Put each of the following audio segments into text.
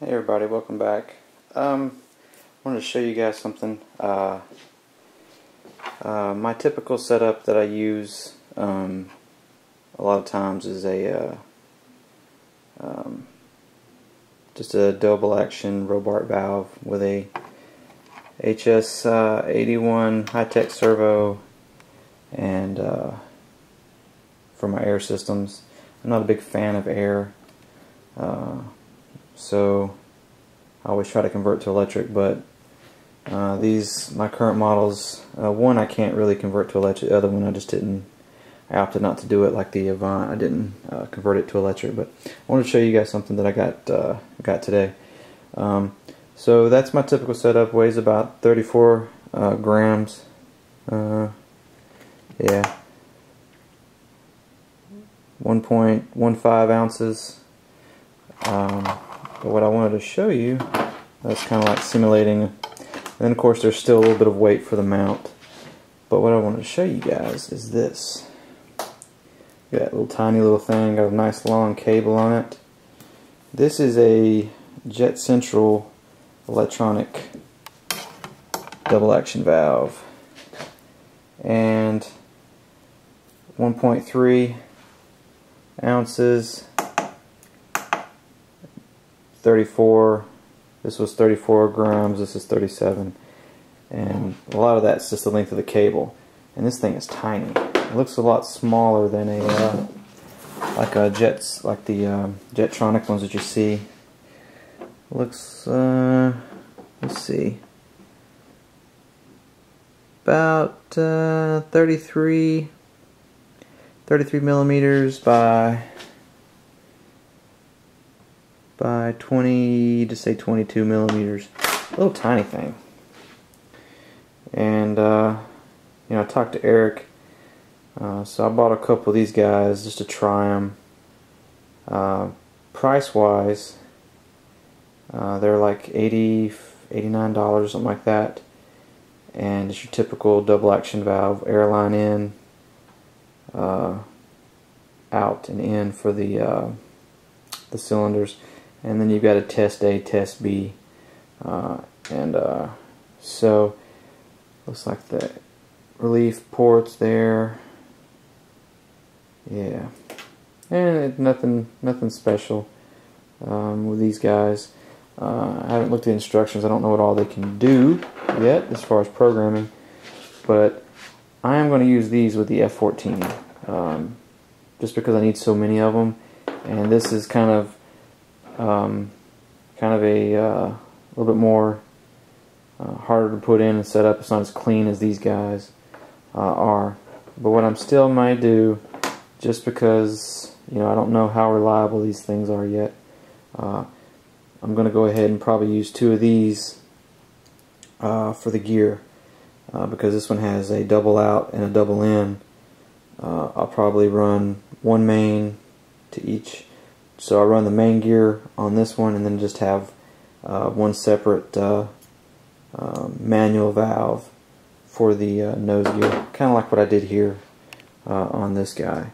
Hey everybody, welcome back. Wanted to show you guys something. My typical setup that I use a lot of times is just a double action Robart valve with a HS81 high-tech servo and for my air systems. I'm not a big fan of air. So I always try to convert to electric, but my current models, one I can't really convert to electric, the other one I opted not to do it like the Avant. I didn't convert it to electric, but I wanted to show you guys something that I got today. So that's my typical setup, weighs about 34 grams. Yeah, 1.15 ounces. But what I wanted to show you, that's kind of like simulating, and then of course there's still a little bit of weight for the mount, but what I wanted to show you guys is this. Got a little tiny little thing, got a nice long cable on it. This is a Jet Central electronic double action valve, and 1.3 ounces, 34. This was 34 grams, this is 37, and a lot of that's just the length of the cable, and this thing is tiny. It looks a lot smaller than like the Jetronic ones that you see. It looks let's see, about 33 millimeters by 20 to say 22 millimeters. A little tiny thing. And you know, I talked to Eric, so I bought a couple of these guys just to try them. Price wise, they're like $89, something like that, and it's your typical double action valve, airline in, out and in for the cylinders. And then you've got a test A, test B, so looks like the relief ports there. Yeah, and nothing special with these guys. I haven't looked at the instructions. I don't know what all they can do yet as far as programming, but I am going to use these with the F14 just because I need so many of them, and this is kind of a little bit more harder to put in and set up. It's not as clean as these guys are. But what I'm still might do, just because I don't know how reliable these things are yet, I'm going to go ahead and probably use two of these for the gear, because this one has a double out and a double in. I'll probably run one main to each. So I run the main gear on this one, and then just have one separate manual valve for the nose gear, kind of like what I did here on this guy.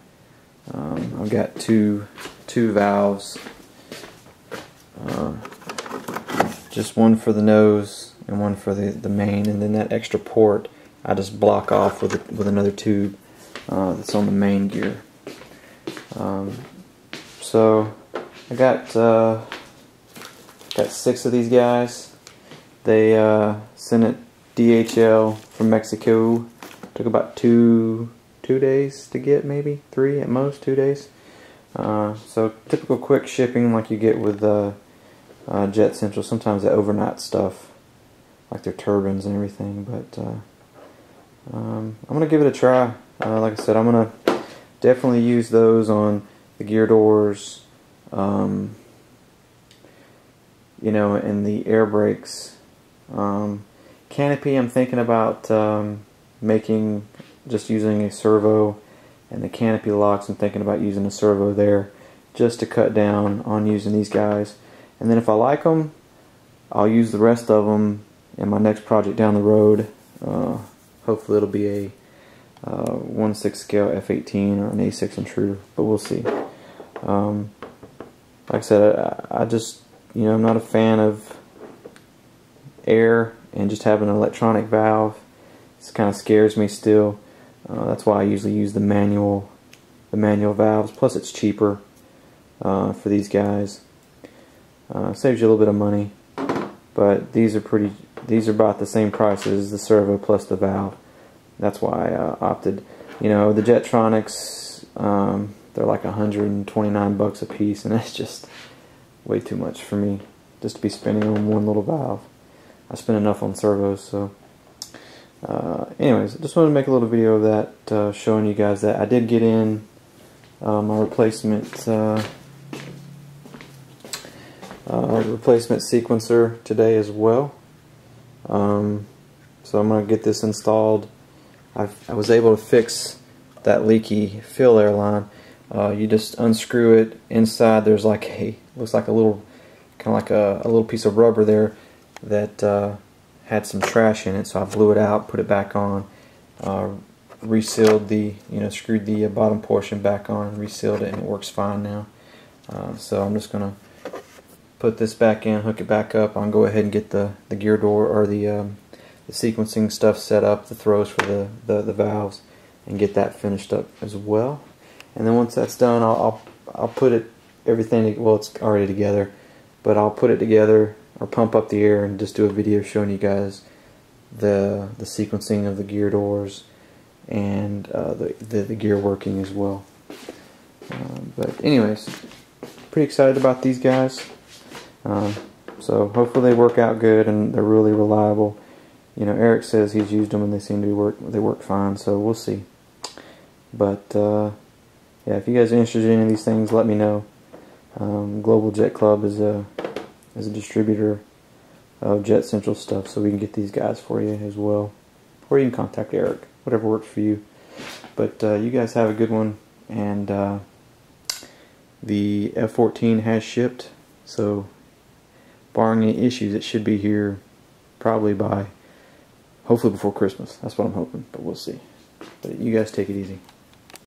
I've got two valves, just one for the nose and one for the main, and then that extra port I just block off with another tube that's on the main gear. So I got 6 of these guys. They sent it DHL from Mexico. Took about two days to get, maybe 3 at most, 2 days. So typical quick shipping like you get with Jet Central. Sometimes they overnight stuff, like their turbines and everything. But I'm gonna give it a try. Like I said, I'm gonna definitely use those on the gear doors, and the air brakes. Canopy, I'm thinking about just using a servo, and the canopy locks, I'm thinking about using a servo there, just to cut down on using these guys. And then if I like them, I'll use the rest of them in my next project down the road. Hopefully it'll be a 1/6 scale F18 or an A6 intruder, but we'll see. Like I said, I just you know, I'm not a fan of air and just having an electronic valve. This kind of scares me still. That's why I usually use the manual valves. Plus, it's cheaper for these guys. Saves you a little bit of money, but these are about the same price as the servo plus the valve. That's why I opted. You know, the Jetronics, they're like $129 a piece, and that's just way too much for me just to be spending on one little valve. I spend enough on servos. So anyways, I just wanted to make a little video of that, showing you guys that I did get in my replacement sequencer today as well. So I'm going to get this installed. I was able to fix that leaky fill air line. You just unscrew it. Inside there's like looks like a little, kind of like a little piece of rubber there that had some trash in it. So I blew it out, put it back on, resealed screwed the bottom portion back on, resealed it, and it works fine now. So I'm just gonna put this back in, hook it back up. I'll go ahead and get the gear door or the sequencing stuff set up, the throws for the valves, and get that finished up as well. And then once that's done, I'll put everything. Well, it's already together, but I'll put it together or pump up the air and just do a video showing you guys the sequencing of the gear doors and the gear working as well. But anyways, pretty excited about these guys. So hopefully they work out good and they're really reliable. You know, Eric says he's used them and they seem to they work fine, so we'll see. But yeah, if you guys are interested in any of these things, let me know. Global Jet Club is a distributor of Jet Central stuff, so we can get these guys for you as well. Or you can contact Eric, whatever works for you. But you guys have a good one, and the F-14 has shipped, so barring any issues, it should be here probably hopefully before Christmas. That's what I'm hoping, but we'll see. But you guys take it easy.